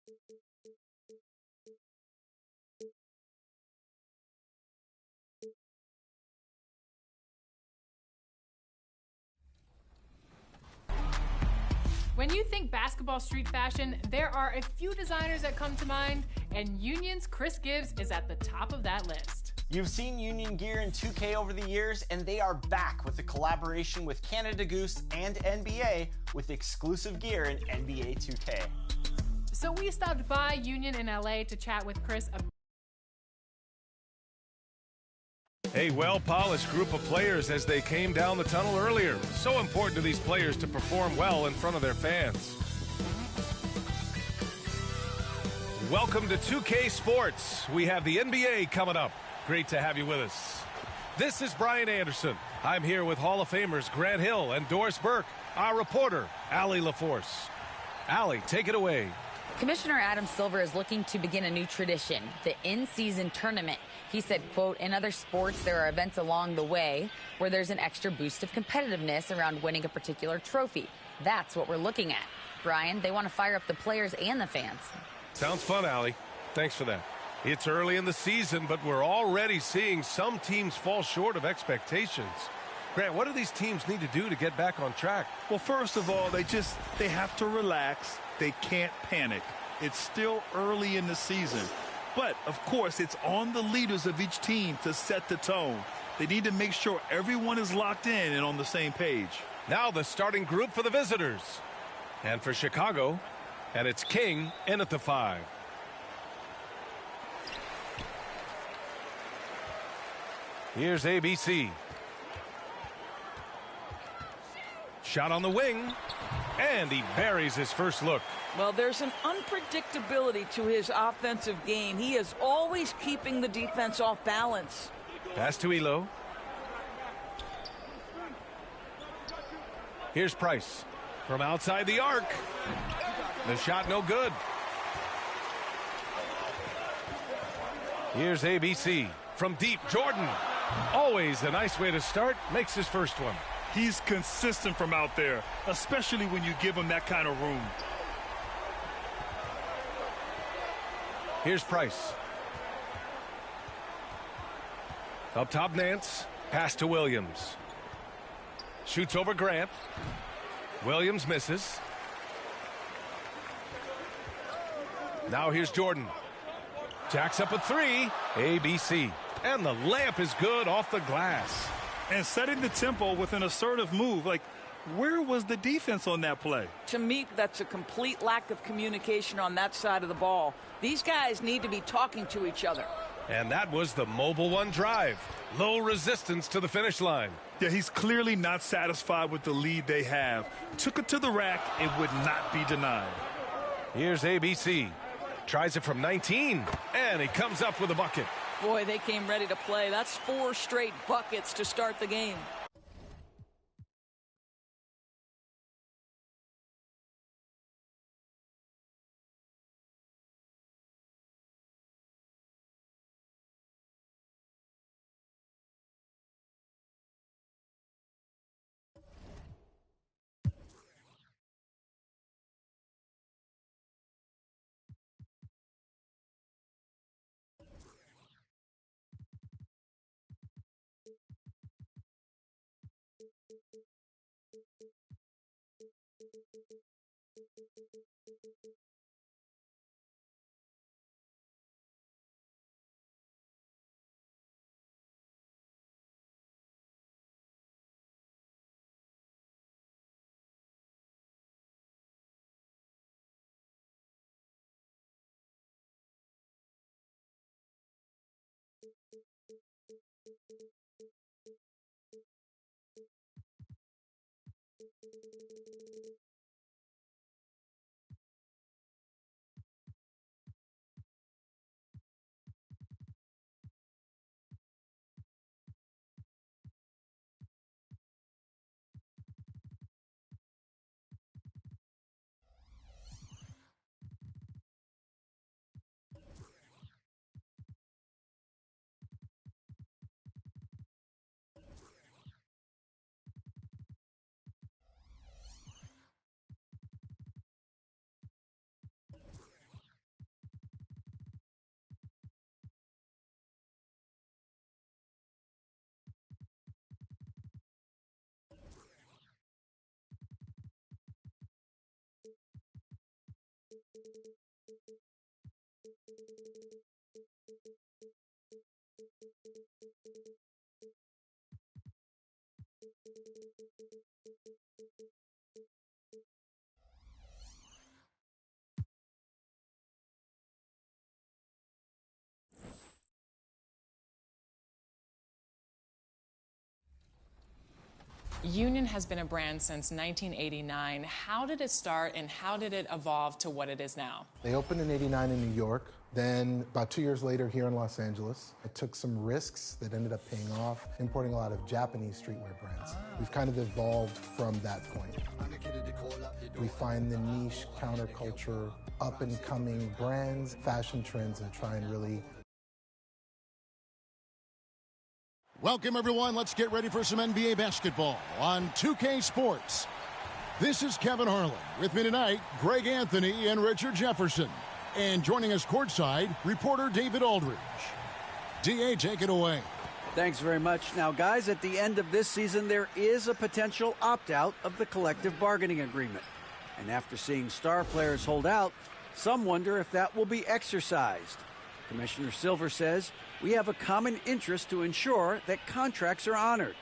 When you think basketball street fashion, there are a few designers that come to mind, and Union's Chris Gibbs is at the top of that list. You've seen Union gear in 2K over the years, and they are back with a collaboration with Canada Goose and NBA with exclusive gear in NBA 2K. So we stopped by Union in LA to chat with Chris about A well-polished group of players as they came down the tunnel earlier. So important to these players to perform well in front of their fans. Welcome to 2K Sports. We have the NBA coming up. Great to have you with us. This is Brian Anderson. I'm here with Hall of Famers Grant Hill and Doris Burke, our reporter, Allie LaForce. Allie, take it away. Commissioner Adam Silver is looking to begin a new tradition, the in-season tournament. He said, quote, in other sports, there are events along the way where there's an extra boost of competitiveness around winning a particular trophy. That's what we're looking at. Brian, they want to fire up the players and the fans. Sounds fun, Allie. Thanks for that. It's early in the season, but we're already seeing some teams fall short of expectations. Grant, what do these teams need to do to get back on track? Well, first of all, they have to relax. They can't panic. It's still early in the season. But, of course, it's on the leaders of each team to set the tone. They need to make sure everyone is locked in and on the same page. Now the starting group for the visitors. And for Chicago, and it's King in at the 5. Here's ABC. Shot on the wing, and he buries his first look. Well, there's an unpredictability to his offensive game. He is always keeping the defense off balance. Pass to Elo. Here's Price from outside the arc. The shot no good. Here's ABC from deep. Jordan. Always a nice way to start. Makes his first one. He's consistent from out there, especially when you give him that kind of room. Here's Price. Up top, Nance. Pass to Williams. Shoots over Grant. Williams misses. Now here's Jordan. Jacks up a 3. ABC. And the layup is good off the glass. And setting the tempo with an assertive move. Like, where was the defense on that play? To me, that's a complete lack of communication on that side of the ball. These guys need to be talking to each other. And that was the Mobile One drive. Low resistance to the finish line. Yeah, he's clearly not satisfied with the lead they have. Took it to the rack. It would not be denied. Here's ABC. Tries it from 19. And he comes up with a bucket. Boy, they came ready to play. That's 4 straight buckets to start the game. Union has been a brand since 1989. How did it start and how did it evolve to what it is now? They opened in '89 in New York. Then about 2 years later here in Los Angeles. I took some risks that ended up paying off, importing a lot of Japanese streetwear brands. We've kind of evolved from that point. We find the niche, counterculture, up-and-coming brands, fashion trends, and try and really... Welcome, everyone. Let's get ready for some NBA basketball on 2K Sports. This is Kevin Harlan. With me tonight, Greg Anthony and Richard Jefferson. And joining us courtside, reporter David Aldridge. D.A., take it away. Thanks very much. Now, guys, at the end of this season, there is a potential opt-out of the collective bargaining agreement. And after seeing star players hold out, some wonder if that will be exercised. Commissioner Silver says we have a common interest to ensure that contracts are honored.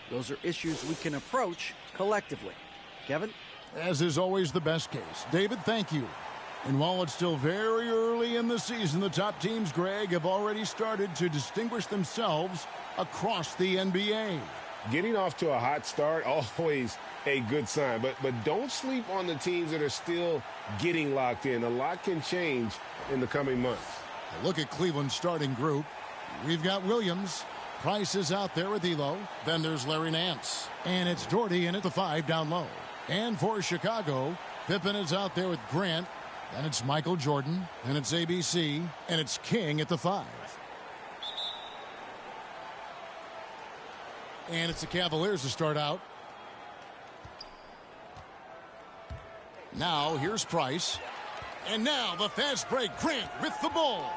Those are issues we can approach collectively. Kevin? As is always the best case. David, thank you. And while it's still very early in the season, the top teams, Greg, have already started to distinguish themselves across the NBA. Getting off to a hot start, always a good sign. But don't sleep on the teams that are still getting locked in. A lot can change in the coming months. A look at Cleveland's starting group. We've got Williams. Price is out there with Elo. Then there's Larry Nance. And it's Doherty in at the 5 down low. And for Chicago, Pippen is out there with Grant. And it's Michael Jordan, and it's ABC, and it's King at the 5. And it's the Cavaliers to start out. Now, here's Price. And now the fast break, Grant with the ball.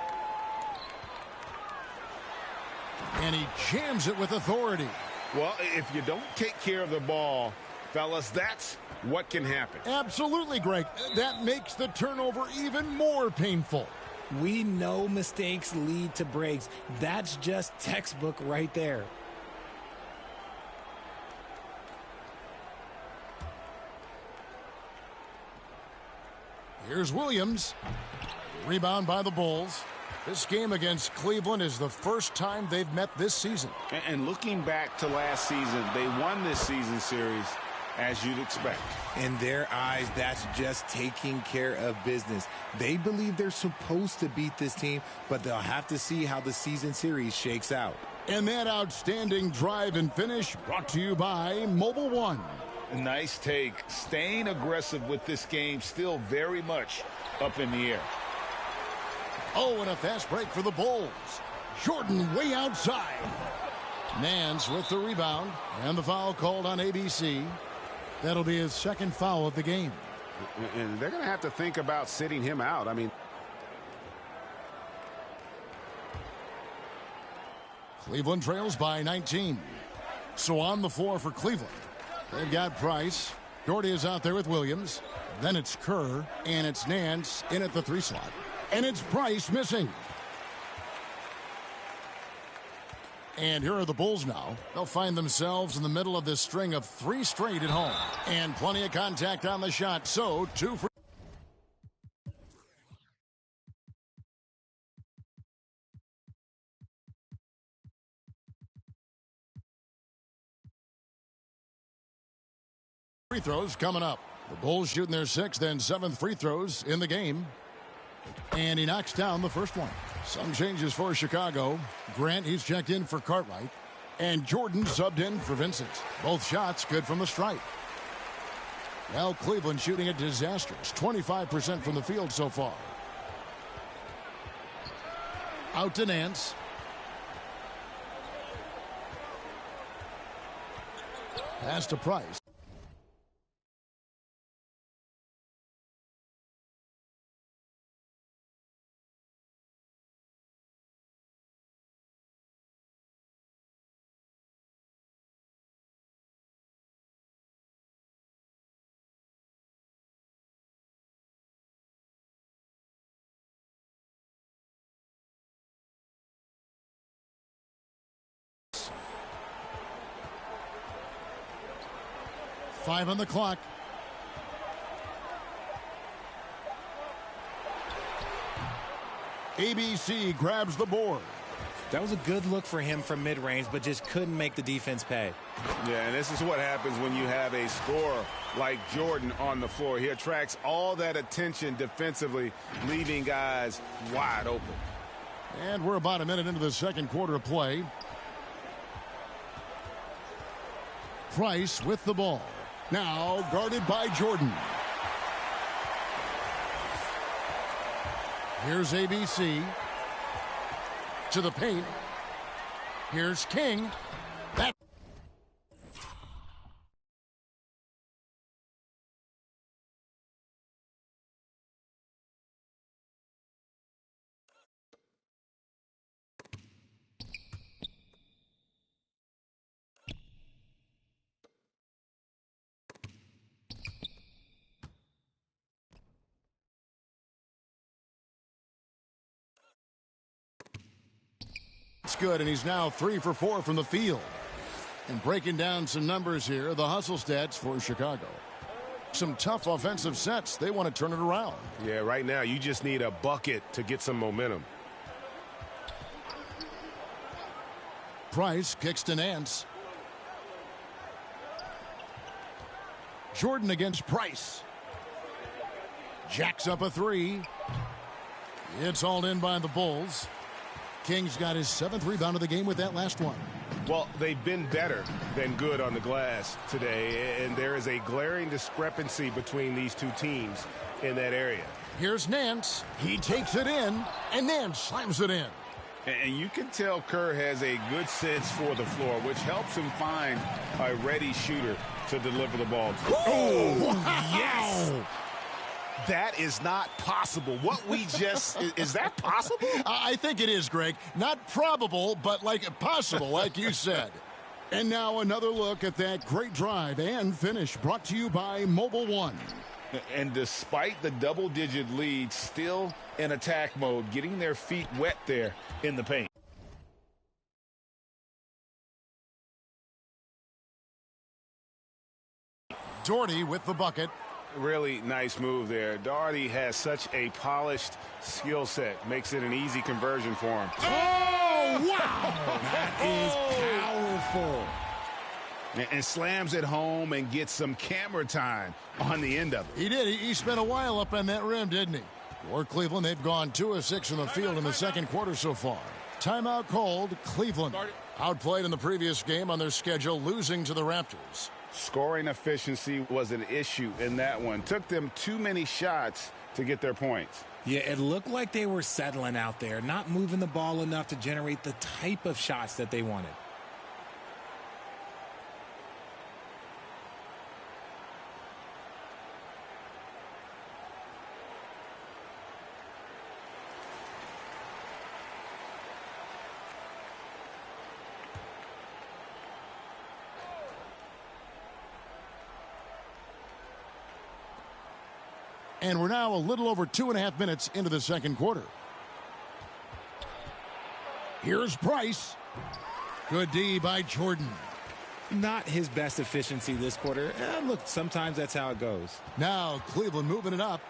And he jams it with authority. Well, if you don't take care of the ball, fellas, that's what can happen. Absolutely, Greg. That makes the turnover even more painful. We know mistakes lead to breaks. That's just textbook right there. Here's Williams. Rebound by the Bulls. This game against Cleveland is the first time they've met this season. And looking back to last season, they won this season series as you'd expect. In their eyes, that's just taking care of business. They believe they're supposed to beat this team, but they'll have to see how the season series shakes out. And that outstanding drive and finish brought to you by Mobile One. Nice take. Staying aggressive with this game, still very much up in the air. Oh, and a fast break for the Bulls. Jordan way outside. Nance with the rebound, and the foul called on ABC. That'll be his second foul of the game. And they're going to have to think about sitting him out. I mean, Cleveland trails by 19. So on the floor for Cleveland, they've got Price. Doherty is out there with Williams. Then it's Kerr, and it's Nance in at the 3 slot. And it's Price missing. And here are the Bulls now. They'll find themselves in the middle of this string of 3 straight at home. And plenty of contact on the shot. So 2 for... free throws coming up. The Bulls shooting their 6th and 7th free throws in the game. And he knocks down the first one. Some changes for Chicago. Grant, he's checked in for Cartwright. And Jordan subbed in for Vincent. Both shots good from the stripe. Well, Cleveland shooting a disastrous 25% from the field so far. Out to Nance. Pass to Price. 5 on the clock. ABC grabs the board. That was a good look for him from mid-range, but just couldn't make the defense pay. Yeah, and this is what happens when you have a scorer like Jordan on the floor. He attracts all that attention defensively, leaving guys wide open. And we're about a minute into the second quarter of play. Price with the ball. Now guarded by Jordan. Here's ABC. To the paint. Here's King. That It's good, and he's now 3 for 4 from the field. And breaking down some numbers here, the hustle stats for Chicago. Some tough offensive sets. They want to turn it around. Yeah, right now you just need a bucket to get some momentum. Price kicks to Nance. Jordan against Price. Jacks up a 3. It's hauled in by the Bulls. King's got his 7th rebound of the game with that last one. Well, they've been better than good on the glass today, and there is a glaring discrepancy between these two teams in that area. Here's Nance. He takes it in, and Nance slams it in. And you can tell Kerr has a good sense for the floor, which helps him find a ready shooter to deliver the ball to. Oh, wow. Yes! That is not possible. What we just, is that possible? I think it is, Greg. Not probable, but like possible, like you said. And now another look at that great drive and finish brought to you by Mobile One. And despite the double-digit lead, still in attack mode, getting their feet wet there in the paint. Doherty with the bucket. Really nice move there. Doherty has such a polished skill set. Makes it an easy conversion for him. Oh, wow! That is powerful. And slams it home and gets some camera time on the end of it. He did. He spent a while up on that rim, didn't he? For Cleveland, they've gone 2 of 6 from the field in the second quarter so far. Timeout called. Cleveland outplayed in the previous game on their schedule, losing to the Raptors. Scoring efficiency was an issue in that one. Took them too many shots to get their points. Yeah, it looked like they were settling out there, not moving the ball enough to generate the type of shots that they wanted. And we're now a little over 2.5 minutes into the second quarter. Here's Price. Good D by Jordan. Not his best efficiency this quarter. Look, sometimes that's how it goes. Now Cleveland moving it up.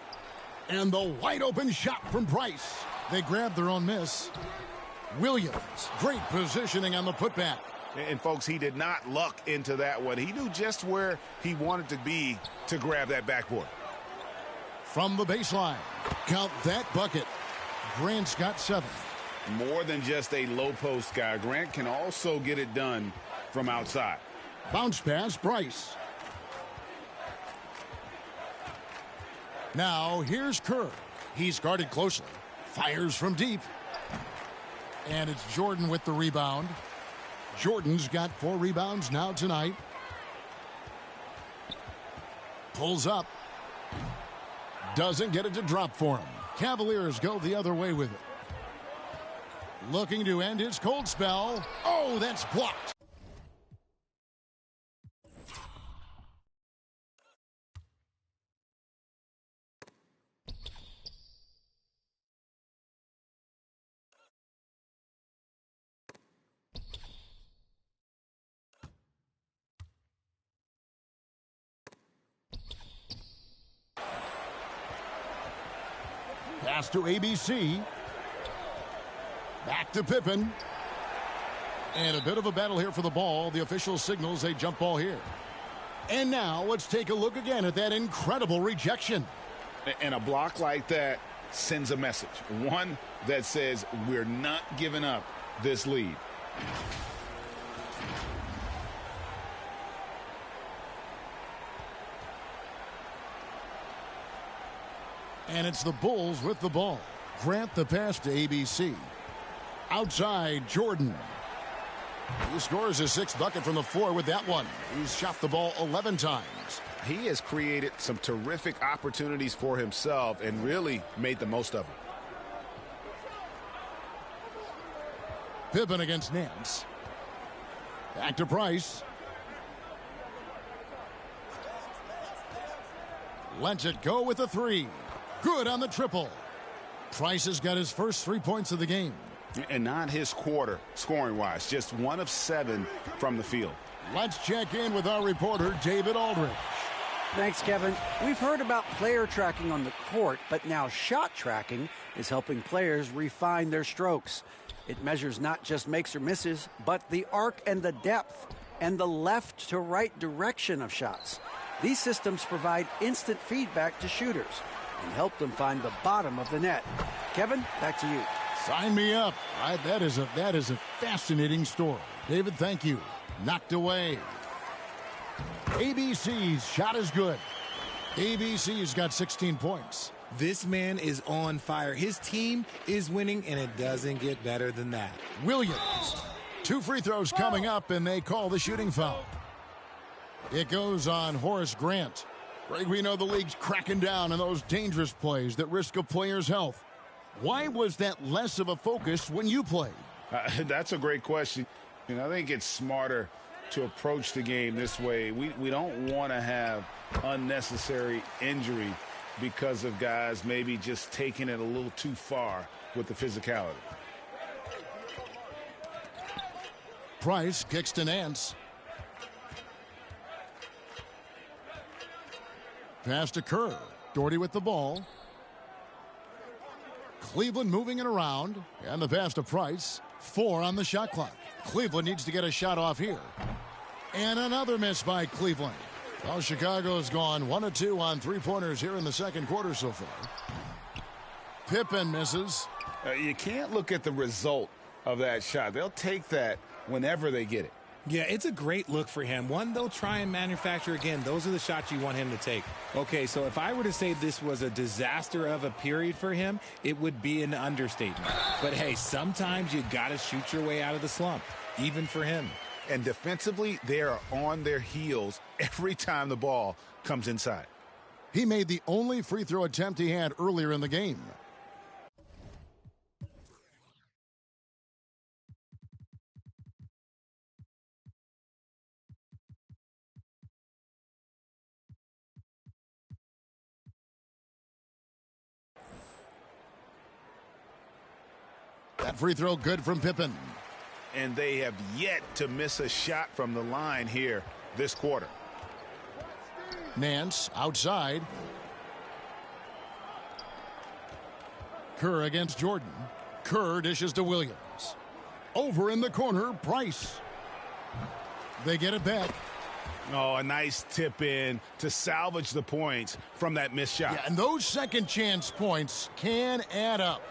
And the wide open shot from Price. They grabbed their own miss. Williams, great positioning on the putback. And folks, he did not luck into that one. He knew just where he wanted to be to grab that backboard. From the baseline, count that bucket. Grant's got 7. More than just a low post guy. Grant can also get it done from outside. Bounce pass, Price. Now here's Kerr. He's guarded closely. Fires from deep. And it's Jordan with the rebound. Jordan's got 4 rebounds now tonight. Pulls up. Doesn't get it to drop for him. Cavaliers go the other way with it. Looking to end his cold spell. Oh, that's blocked. Pass to ABC. Back to Pippen. And a bit of a battle here for the ball. The official signals a jump ball here. And now let's take a look again at that incredible rejection. And a block like that sends a message. One that says we're not giving up this lead. And it's the Bulls with the ball. Grant the pass to ABC. Outside, Jordan. He scores his 6th bucket from the floor with that one. He's shot the ball 11 times. He has created some terrific opportunities for himself and really made the most of them. Pippen against Nance. Back to Price. Lets it go with a 3. Good on the triple. Price has got his first 3 points of the game. And not his quarter, scoring-wise. Just 1 of 7 from the field. Let's check in with our reporter, David Aldridge. Thanks, Kevin. We've heard about player tracking on the court, but now shot tracking is helping players refine their strokes. It measures not just makes or misses, but the arc and the depth and the left to right direction of shots. These systems provide instant feedback to shooters and help them find the bottom of the net. Kevin, back to you. Sign me up. That is a fascinating story. David, thank you. Knocked away. ABC's shot is good. ABC's got 16 points. This man is on fire. His team is winning, and it doesn't get better than that. Williams. 2 free throws coming up, and they call the shooting foul. It goes on Horace Grant. Greg, we know the league's cracking down on those dangerous plays that risk a player's health. Why was that less of a focus when you played? That's a great question. And I think it's smarter to approach the game this way. We don't want to have unnecessary injury because of guys maybe just taking it a little too far with the physicality. Price kicks to Nance. Pass to Kerr. Doherty with the ball. Cleveland moving it around. And the pass to Price. 4 on the shot clock. Cleveland needs to get a shot off here. And another miss by Cleveland. Well, Chicago's gone 1 of 2 on 3-pointers here in the second quarter so far. Pippen misses. You can't look at the result of that shot. They'll take that whenever they get it. Yeah, it's a great look for him. One they'll try and manufacture again. Those are the shots you want him to take. Okay, so if I were to say this was a disaster of a period for him, it would be an understatement. But hey, sometimes you got to shoot your way out of the slump, even for him. And defensively, they are on their heels every time the ball comes inside. He made the only free throw attempt he had earlier in the game. That free throw good from Pippen. And they have yet to miss a shot from the line here this quarter. Nance outside. Kerr against Jordan. Kerr dishes to Williams. Over in the corner, Price. They get it back. Oh, a nice tip in to salvage the points from that missed shot. Yeah, and those second chance points can add up.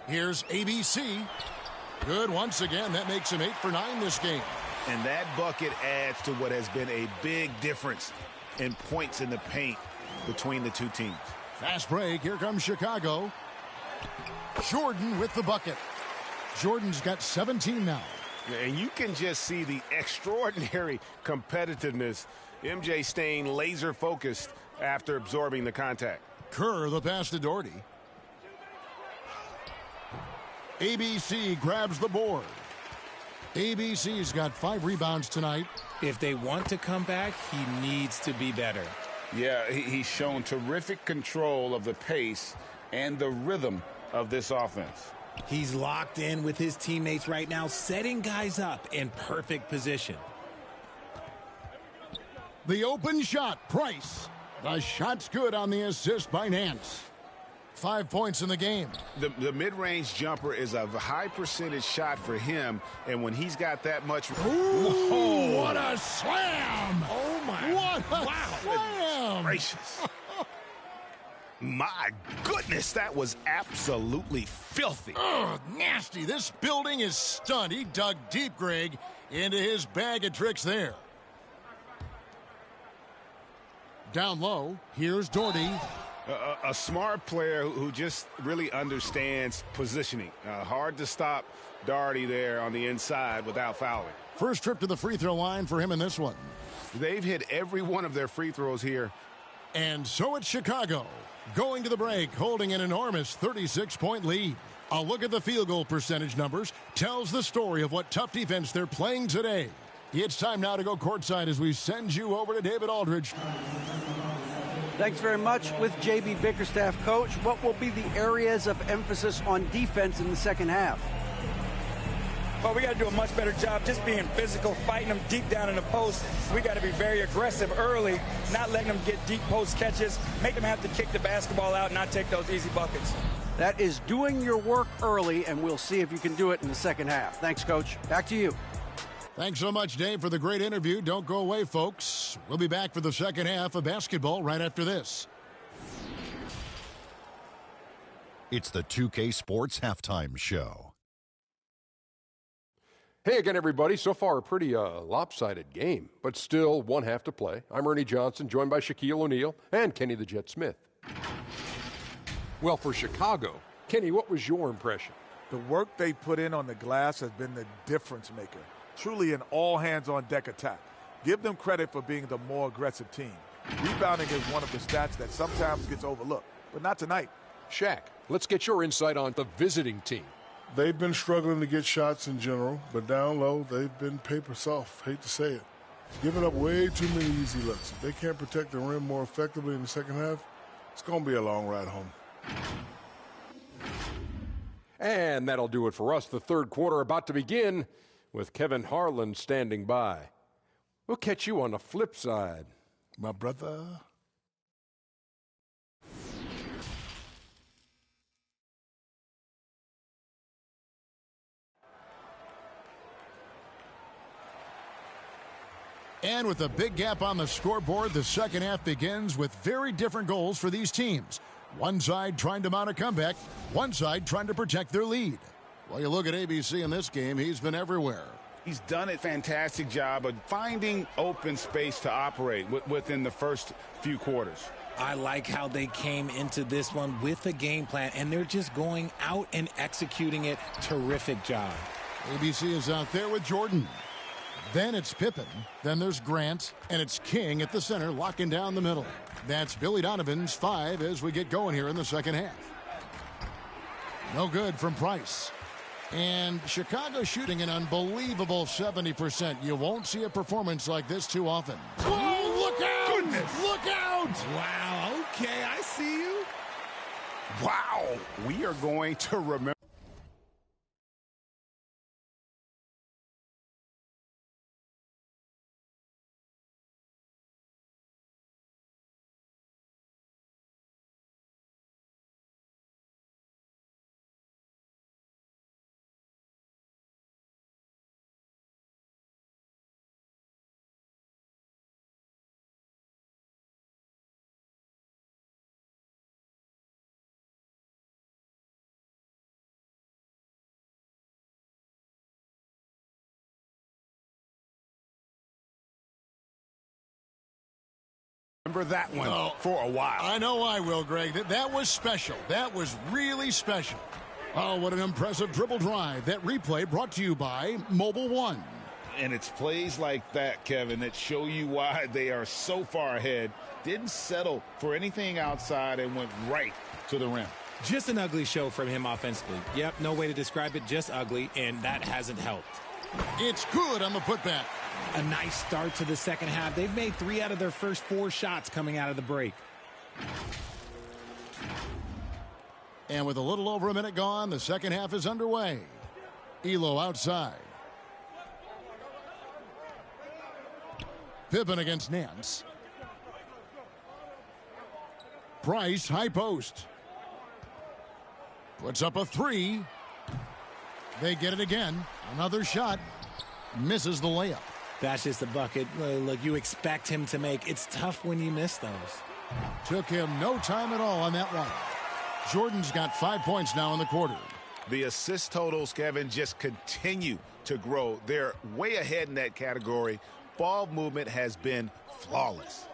Here's ABC. Good once again. That makes him 8 for 9 this game. And that bucket adds to what has been a big difference in points in the paint between the two teams. Fast break. Here comes Chicago. Jordan with the bucket. Jordan's got 17 now. And you can just see the extraordinary competitiveness. MJ staying laser focused after absorbing the contact. Kerr the pass to Doherty. ABC grabs the board. ABC's got 5 rebounds tonight. If they want to come back, he needs to be better. Yeah, he's shown terrific control of the pace and the rhythm of this offense. He's locked in with his teammates right now, setting guys up in perfect position. The open shot, Price. The shot's good on the assist by Nance. 5 points in the game. The mid-range jumper is a high percentage shot for him, and when he's got that much... Ooh, what a slam! Oh, my... What a slam! Gracious. My goodness, that was absolutely filthy. Ugh, nasty. This building is stunned. He dug deep, Greg, into his bag of tricks there. Down low, here's Doherty. A smart player who just really understands positioning. Hard to stop Doherty there on the inside without fouling. First trip to the free throw line for him in this one. They've hit every one of their free throws here. And so it's Chicago going to the break, holding an enormous 36-point lead. A look at the field goal percentage numbers tells the story of what tough defense they're playing today. It's time now to go courtside as we send you over to David Aldridge. Thanks very much. With J.B. Bickerstaff, Coach, what will be the areas of emphasis on defense in the second half? Well, we got to do a much better job just being physical, fighting them deep down in the post. We got to be very aggressive early, not letting them get deep post catches, make them have to kick the basketball out, not take those easy buckets. That is doing your work early, and we'll see if you can do it in the second half. Thanks, Coach. Back to you. Thanks so much, Dave, for the great interview. Don't go away, folks. We'll be back for the second half of basketball right after this. It's the 2K Sports Halftime Show. Hey again, everybody. So far, a pretty lopsided game, but still one half to play. I'm Ernie Johnson, joined by Shaquille O'Neal and Kenny the Jet Smith. Well, for Chicago, Kenny, what was your impression? The work they put in on the glass has been the difference maker. Truly an all-hands-on-deck attack. Give them credit for being the more aggressive team. Rebounding is one of the stats that sometimes gets overlooked, but not tonight. Shaq, let's get your insight on the visiting team. They've been struggling to get shots in general, but down low, they've been paper soft. Hate to say it. Giving up way too many easy looks. If they can't protect the rim more effectively in the second half, it's going to be a long ride home. And that'll do it for us. The third quarter about to begin with Kevin Harlan standing by. We'll catch you on the flip side, my brother. And with a big gap on the scoreboard, the second half begins with very different goals for these teams. One side trying to mount a comeback, one side trying to protect their lead. Well, you look at ABC in this game, he's been everywhere. He's done a fantastic job of finding open space to operate within the first few quarters. I like how they came into this one with a game plan, and they're just going out and executing it. Terrific job. ABC is out there with Jordan. Then it's Pippen. Then there's Grant. And it's King at the center, locking down the middle. That's Billy Donovan's 5 as we get going here in the second half. No good from Price. And Chicago shooting an unbelievable 70%. You won't see a performance like this too often. Whoa, look out! Goodness. Look out! Wow, okay, I see you. Wow, we are going to remember. Remember that one for a while. I know I will, Greg. That was special. That was really special. Oh, what an impressive dribble drive. That replay brought to you by Mobile One. And it's plays like that, Kevin, that show you why they are so far ahead. Didn't settle for anything outside and went right to the rim. Just an ugly show from him offensively. Yep, no way to describe it, just ugly, and that hasn't helped. It's good on the putback. A nice start to the second half. They've made 3 out of their first 4 shots coming out of the break. And with a little over a minute gone, the second half is underway. Elo outside. Pippen against Nance. Price, high post. Puts up a three. They get it again. Another shot. Misses the layup. That's just a bucket. Look, you expect him to make. It's tough when you miss those. Took him no time at all on that one. Jordan's got 5 points now in the quarter. The assist totals, Kevin, just continue to grow. They're way ahead in that category. Ball movement has been flawless.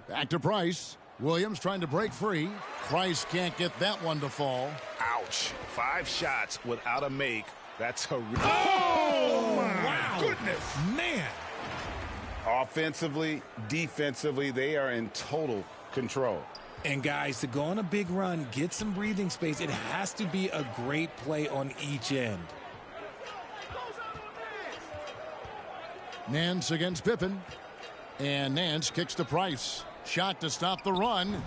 Back to Price. Williams trying to break free. Price can't get that one to fall. Ouch. 5 shots without a make. That's a... Oh, my goodness. Man. Offensively, defensively, they are in total control. And, guys, to go on a big run, get some breathing space, it has to be a great play on each end. Nance against Pippen. And Nance kicks to Price. Shot to stop the run.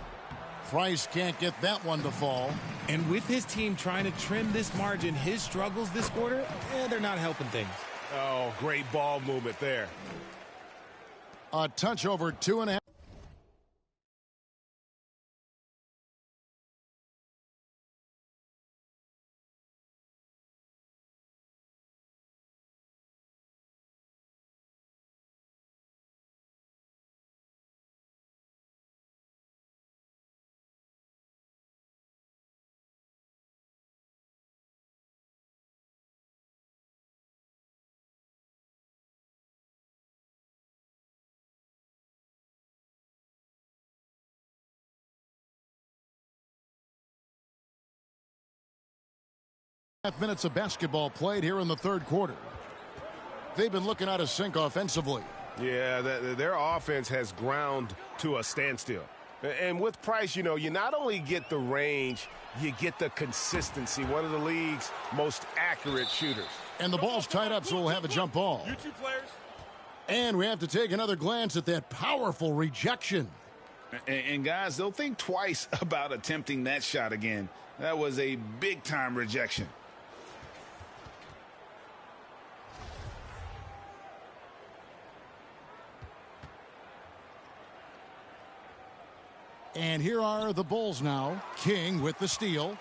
Price can't get that one to fall. And with his team trying to trim this margin, his struggles this quarter, they're not helping things. Oh, great ball movement there. A touch over 2.5. Minutes of basketball played here in the third quarter. They've been looking out of sync offensively. Yeah, their offense has ground to a standstill. And with Price, you know, you not only get the range, you get the consistency. One of the league's most accurate shooters. And the ball's tied up, so we'll have a jump ball. You two players. And we have to take another glance at that powerful rejection. And guys, they'll think twice about attempting that shot again. That was a big-time rejection. And here are the Bulls now. King with the steal.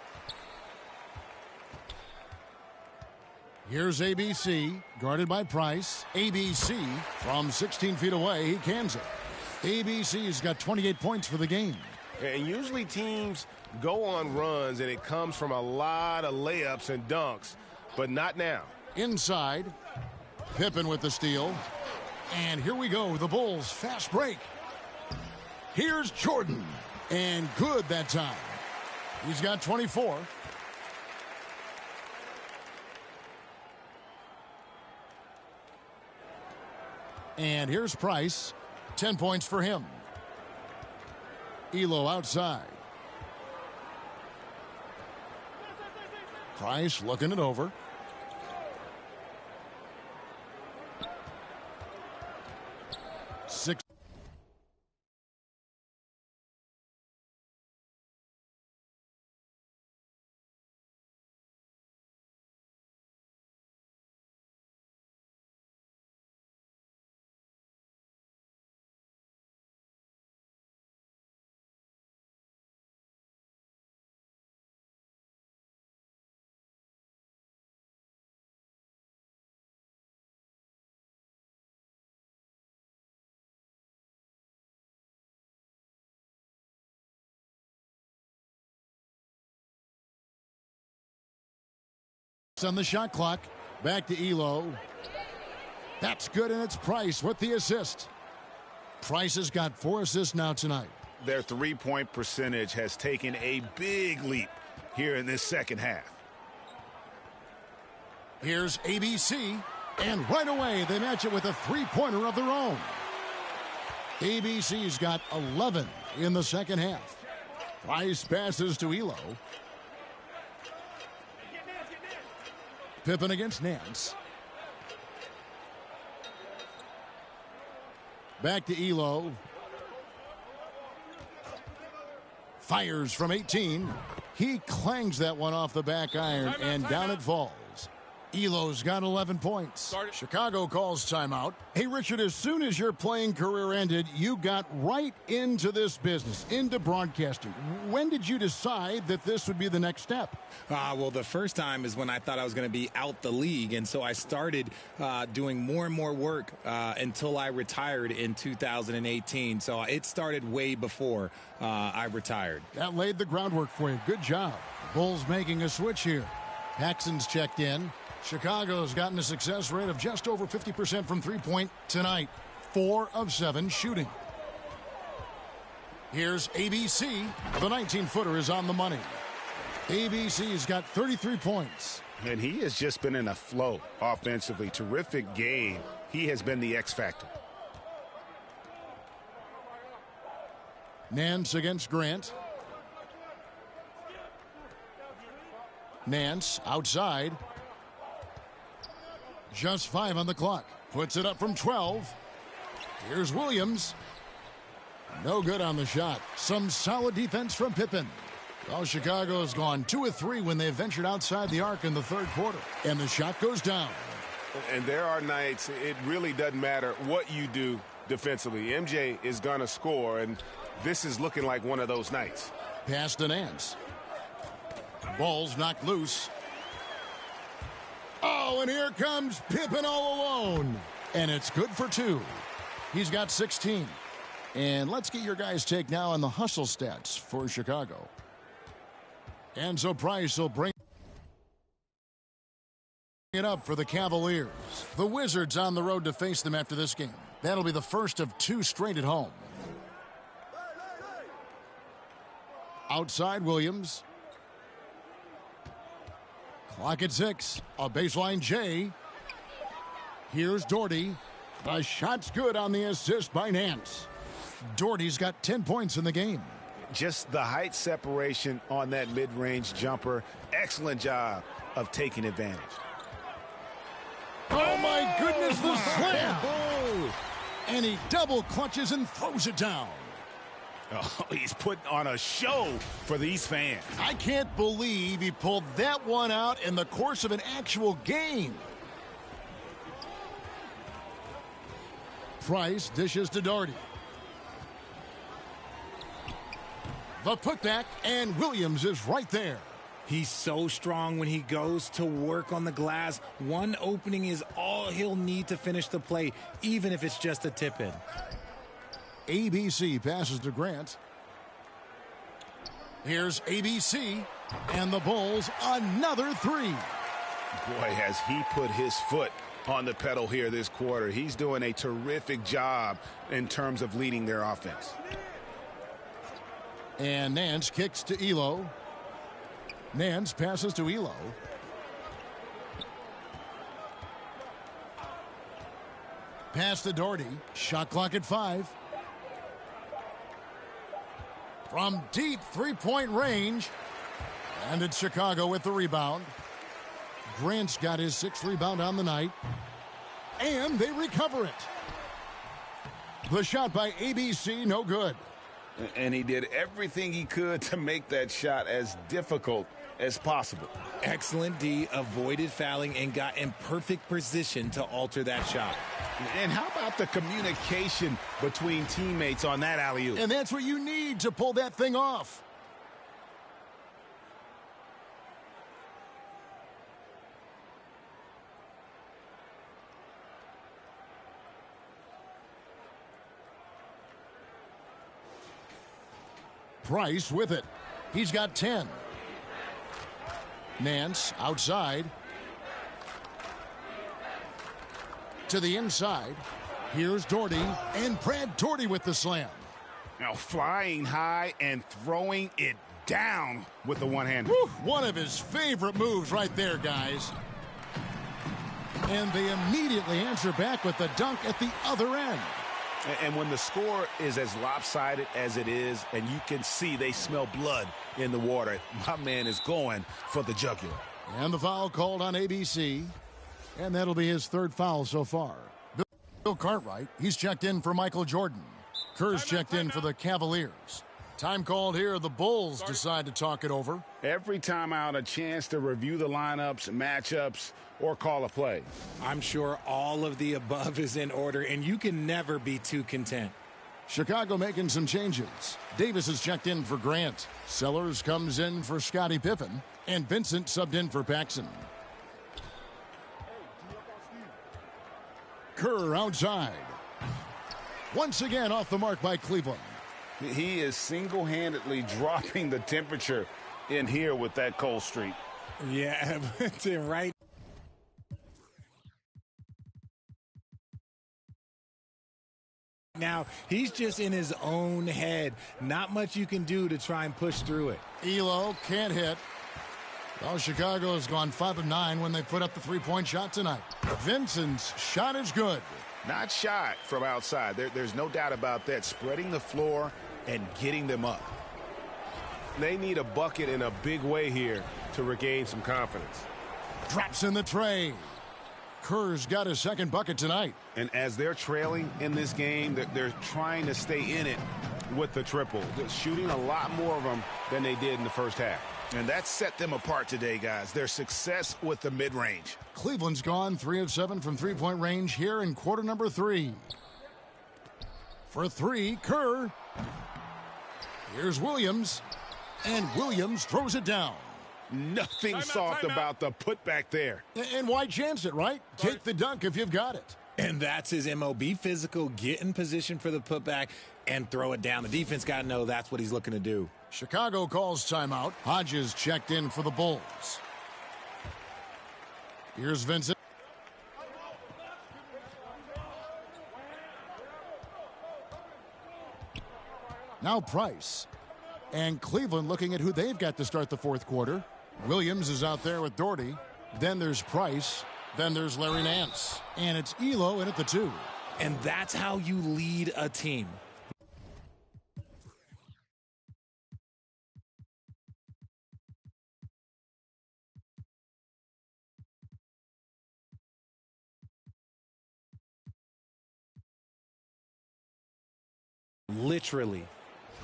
Here's ABC, guarded by Price. ABC from 16 feet away, he cans it. ABC's got 28 points for the game. And usually teams go on runs, and it comes from a lot of layups and dunks, but not now. Inside, Pippen with the steal. And here we go, the Bulls fast break. Here's Jordan. And good that time. He's got 24. And here's Price. 10 points for him. Elo outside. Price looking it over. Six. On the shot clock. Back to Elo. That's good, and it's Price with the assist. Price has got 4 assists now tonight. Their three-point percentage has taken a big leap here in this second half. Here's ABC, and right away they match it with a three-pointer of their own. ABC's got 11 in the second half. Price passes to Elo. Pippen against Nance. Back to Elo. Fires from 18. He clangs that one off the back iron, and down it falls. Elo's got 11 points. Chicago calls timeout. Hey, Richard, as soon as your playing career ended, you got right into this business, into broadcasting. When did you decide that this would be the next step? Well, the first time is when I thought I was going to be out the league, and so I started doing more and more work until I retired in 2018. So it started way before I retired. That laid the groundwork for you. Good job. Bulls making a switch here. Paxson's checked in. Chicago's gotten a success rate of just over 50% from three-point tonight. 4 of 7 shooting. Here's ABC. The 19-footer is on the money. ABC's got 33 points. And he has just been in a flow offensively. Terrific game. He has been the X factor. Nance against Grant. Nance outside. Just 5 on the clock. Puts it up from 12. Here's Williams. No good on the shot. Some solid defense from Pippen. Well, Chicago's gone 2 of 3 when they ventured outside the arc in the third quarter. And the shot goes down. And there are nights it really doesn't matter what you do defensively. MJ is going to score, and this is looking like one of those nights. Pass to Nance. Ball's knocked loose. Oh, and here comes Pippen all alone. And it's good for 2. He's got 16. And let's get your guys' take now on the hustle stats for Chicago. Enzo Price will bring it up for the Cavaliers. The Wizards on the road to face them after this game. That'll be the first of 2 straight at home. Outside Williams. Clock at 6. A baseline J. Here's Doherty. The shot's good on the assist by Nance. Doherty's got 10 points in the game. Just the height separation on that mid-range jumper. Excellent job of taking advantage. Oh, my goodness, the slam! And he double clutches and throws it down. Oh, he's putting on a show for these fans. I can't believe he pulled that one out in the course of an actual game. Price dishes to Doherty. The putback, and Williams is right there. He's so strong when he goes to work on the glass. One opening is all he'll need to finish the play, even if it's just a tip-in. ABC passes to Grant. Here's ABC, and the Bulls another 3. Boy, has he put his foot on the pedal here this quarter. He's doing a terrific job in terms of leading their offense. And Nance kicks to Elo. Nance passes to Elo. Pass to Doherty. Shot clock at 5. From deep three-point range. And it's Chicago with the rebound. Grant's got his 6th rebound on the night. And they recover it. The shot by ABC, no good. And he did everything he could to make that shot as difficult as possible. Excellent D, avoided fouling, and got in perfect position to alter that shot. And how about the communication between teammates on that alley-oop? And that's what you need to pull that thing off. Price with it. He's got 10. Nance outside. To the inside. Here's Doherty. And Brad Doherty with the slam. Now flying high and throwing it down with the one-hander. One of his favorite moves right there, guys. And they immediately answer back with the dunk at the other end. And when the score is as lopsided as it is, and you can see they smell blood in the water, my man is going for the jugular. And the foul called on ABC. And that'll be his 3rd foul so far. Bill Cartwright, he's checked in for Michael Jordan. Kerr's checked in for the Cavaliers. Time called here. The Bulls decide to talk it over. Every timeout, a chance to review the lineups, matchups, or call a play. I'm sure all of the above is in order, and you can never be too content. Chicago making some changes. Davis is checked in for Grant. Sellers comes in for Scottie Pippen. And Vincent subbed in for Paxson. Kerr outside. Once again off the mark by Cleveland. He is single-handedly dropping the temperature in here with that cold streak. Yeah, right. Now, he's just in his own head. Not much you can do to try and push through it. Elo can't hit. Well, Chicago has gone 5 of 9 when they put up the three-point shot tonight. Vincent's shot is good. Not shot from outside. There's no doubt about that. Spreading the floor and getting them up. They need a bucket in a big way here to regain some confidence. Drops in the tray. Kerr's got his second bucket tonight. And as they're trailing in this game, they're trying to stay in it with the triple. They're shooting a lot more of them than they did in the first half. And that set them apart today, guys. Their success with the mid-range. Cleveland's gone 3 of 7 from three-point range here in quarter number 3. For 3, Kerr. Here's Williams. And Williams throws it down. Nothing soft about the putback there. And why chance it, right? Take the dunk if you've got it. And that's his MO. Be physical, get in position for the putback, and throw it down. The defense got to know that's what he's looking to do. Chicago calls timeout. Hodges checked in for the Bulls. Here's Vincent. Now Price. And Cleveland looking at who they've got to start the fourth quarter. Williams is out there with Doherty. Then there's Price. Then there's Larry Nance. And it's Elo in at the 2. And that's how you lead a team. Literally.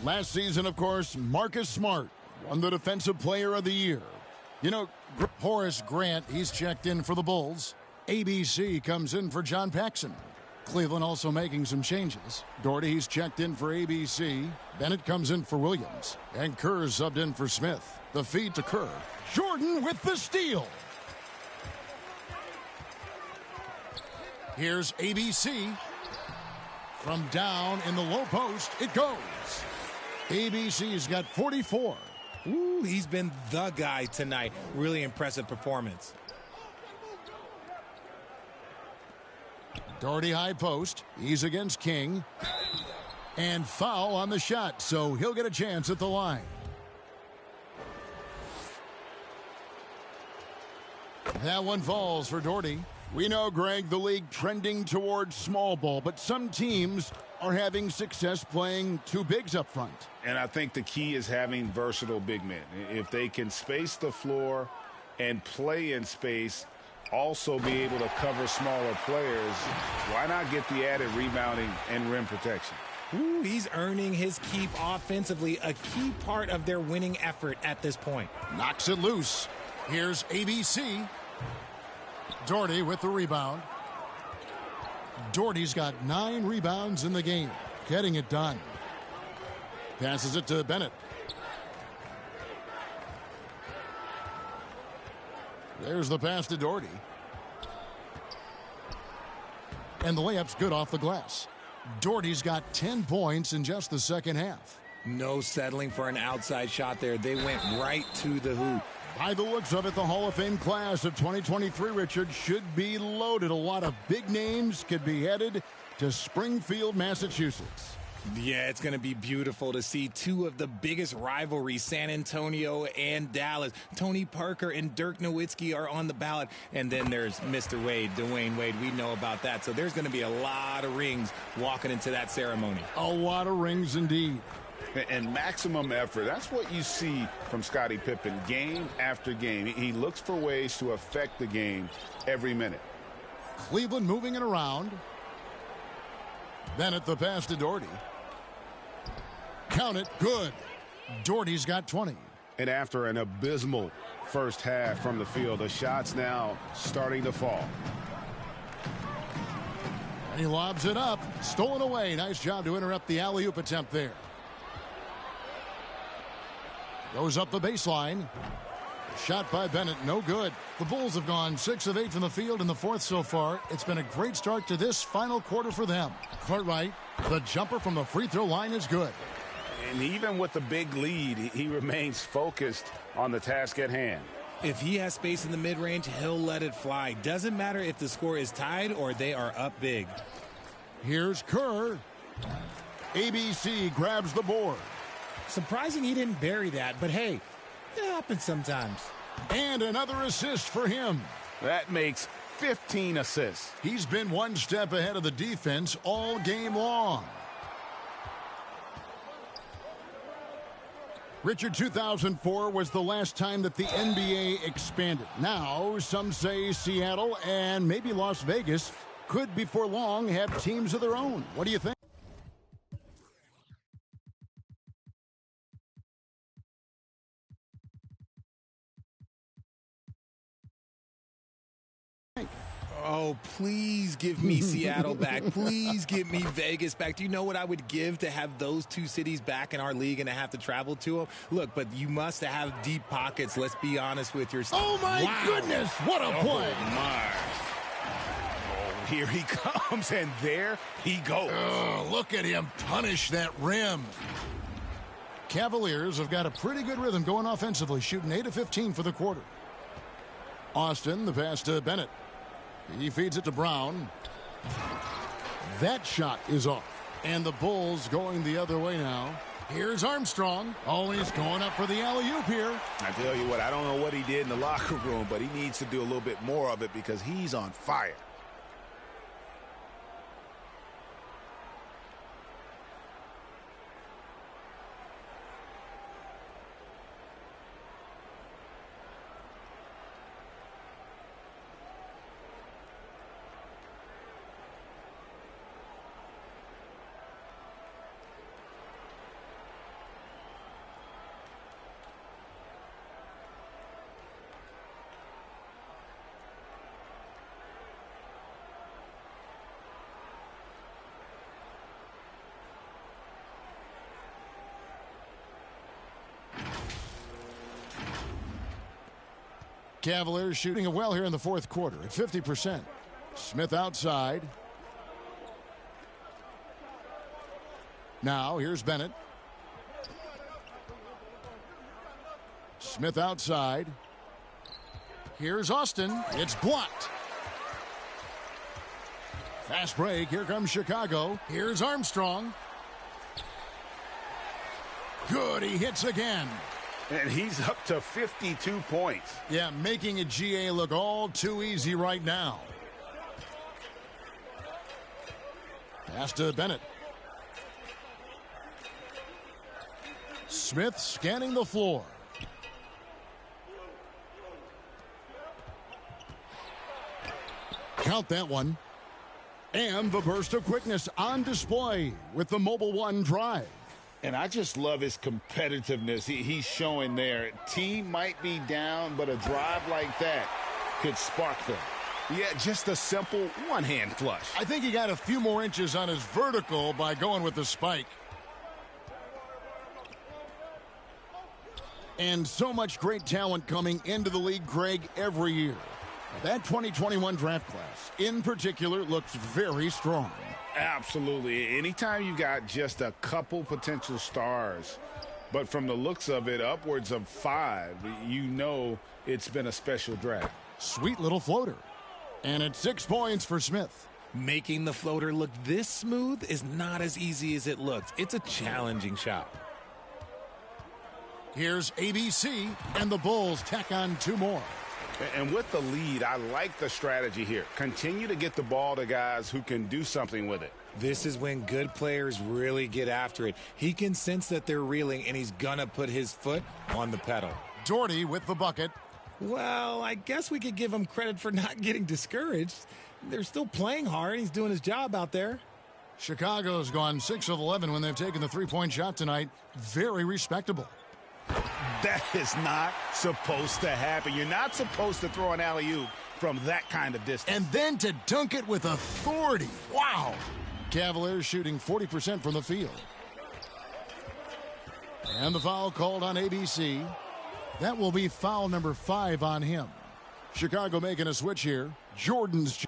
Last season, of course, Marcus Smart won the Defensive Player of the Year. You know, Horace Grant, he's checked in for the Bulls. ABC comes in for John Paxson. Cleveland also making some changes. Doherty, he's checked in for ABC. Bennett comes in for Williams. And Kerr subbed in for Smith. The feed to Kerr. Jordan with the steal. Here's ABC. From down in the low post, it goes. ABC's got 44. Ooh, he's been the guy tonight. Really impressive performance. Doherty high post. He's against King. And foul on the shot, so he'll get a chance at the line. That one falls for Doherty. We know, Greg, the league trending towards small ball, but some teams are having success playing two bigs up front. And I think the key is having versatile big men. If they can space the floor and play in space, also be able to cover smaller players, why not get the added rebounding and rim protection? Ooh, he's earning his keep offensively, a key part of their winning effort at this point. Knocks it loose. Here's ABC. Doherty with the rebound. Doherty's got 9 rebounds in the game, getting it done. Passes it to Bennett. There's the pass to Doherty. And the layup's good off the glass. Doherty's got 10 points in just the second half. No settling for an outside shot there. They went right to the hoop. By the looks of it, the Hall of Fame class of 2023, Richard, should be loaded. A lot of big names could be headed to Springfield, Massachusetts. Yeah, it's going to be beautiful to see two of the biggest rivalries, San Antonio and Dallas. Tony Parker and Dirk Nowitzki are on the ballot. And then there's Mr. Wade, Dwayne Wade. We know about that. So there's going to be a lot of rings walking into that ceremony. A lot of rings indeed. And maximum effort. That's what you see from Scottie Pippen game after game. He looks for ways to affect the game every minute. Cleveland moving it around. Bennett the pass to Doherty. Count it. Good. Doherty's got 20. And after an abysmal first half from the field, the shot's now starting to fall. And he lobs it up. Stolen away. Nice job to interrupt the alley-oop attempt there. Goes up the baseline. Shot by Bennett, no good. The Bulls have gone 6 of 8 from the field in the fourth so far. It's been a great start to this final quarter for them. Cartwright, the jumper from the free throw line is good. And even with the big lead, he remains focused on the task at hand. If he has space in the mid-range, he'll let it fly. Doesn't matter if the score is tied or they are up big. Here's Kerr. ABC grabs the board. Surprising he didn't bury that, but hey, it happens sometimes. And another assist for him. That makes 15 assists. He's been one step ahead of the defense all game long. Richard, 2004 was the last time that the NBA expanded. Now, some say Seattle and maybe Las Vegas could before long have teams of their own. What do you think? Oh, please give me Seattle back. Please give me Vegas back. Do you know what I would give to have those two cities back in our league and to have to travel to them? Look, but you must have deep pockets. Let's be honest with yourself. Oh, my goodness. What a play. Oh, my. Oh, here he comes, and there he goes. Oh, look at him punish that rim. Cavaliers have got a pretty good rhythm going offensively, shooting 8 of 15 for the quarter. Austin, the pass to Bennett. He feeds it to Brown. That shot is off. And the Bulls going the other way now. Here's Armstrong. Oh, he's going up for the alley-oop here. I tell you what, I don't know what he did in the locker room, but he needs to do a little bit more of it because he's on fire. Cavaliers shooting it well here in the fourth quarter at 50%. Smith outside. Now here's Bennett. Smith outside. Here's Austin. It's blocked. Fast break. Here comes Chicago. Here's Armstrong. Good. He hits again. And he's up to 52 points. Yeah, making a GA look all too easy right now. Pass to Bennett. Smith scanning the floor. Count that one. And the burst of quickness on display with the Mobile One drive. And I just love his competitiveness he's showing there. Team might be down, but a drive like that could spark them. Yeah, just a simple one-hand flush. I think he got a few more inches on his vertical by going with the spike. And so much great talent coming into the league, Greg, every year. That 2021 draft class, in particular, looks very strong. Absolutely. Anytime you got just a couple potential stars, but from the looks of it, upwards of 5, you know it's been a special draft. Sweet little floater. And it's 6 points for Smith. Making the floater look this smooth is not as easy as it looks. It's a challenging shot. Here's ABC, and the Bulls tack on 2 more. And with the lead, I like the strategy here. Continue to get the ball to guys who can do something with it. This is when good players really get after it. He can sense that they're reeling, and he's going to put his foot on the pedal. Doherty with the bucket. Well, I guess we could give him credit for not getting discouraged. They're still playing hard. He's doing his job out there. Chicago's gone 6 of 11 when they've taken the three-point shot tonight. Very respectable. That is not supposed to happen. You're not supposed to throw an alley-oop from that kind of distance. And then to dunk it with authority. Wow. Cavaliers shooting 40% from the field. And the foul called on ABC. That will be foul number 5 on him. Chicago making a switch here. Jordan's.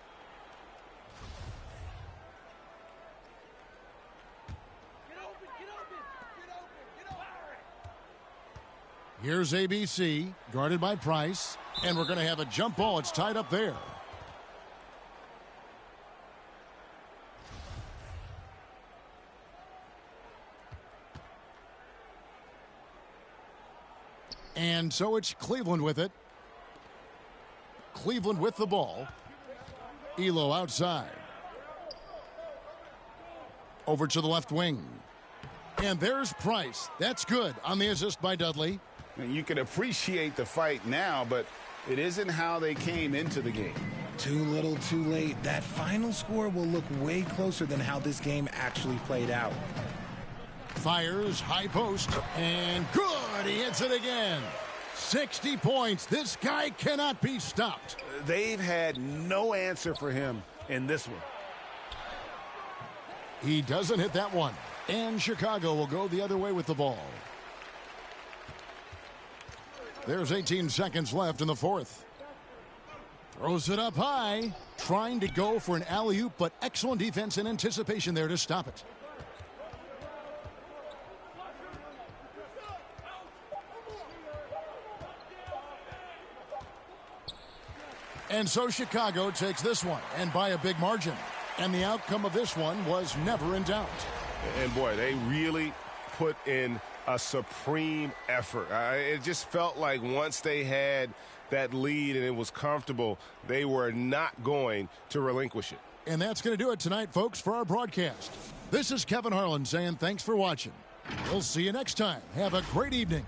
Here's ABC, guarded by Price. And we're going to have a jump ball. It's tied up there. And so it's Cleveland with it. Cleveland with the ball. Elo outside. Over to the left wing. And there's Price. That's good on the assist by Dudley. And you can appreciate the fight now, but it isn't how they came into the game. Too little, too late. That final score will look way closer than how this game actually played out. Fires, high post, and good. He hits it again. 60 points. This guy cannot be stopped. They've had no answer for him in this one. He doesn't hit that one. And Chicago will go the other way with the ball. There's 18 seconds left in the fourth. Throws it up high. Trying to go for an alley-oop, but excellent defense and anticipation there to stop it. And so Chicago takes this one, and by a big margin. And the outcome of this one was never in doubt. And boy, they really put in a supreme effort. It just felt like once they had that lead and it was comfortable, they were not going to relinquish it. And that's going to do it tonight, folks, for our broadcast. This is Kevin Harlan saying thanks for watching. We'll see you next time. Have a great evening.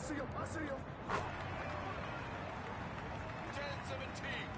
see him. I see him. 10-17.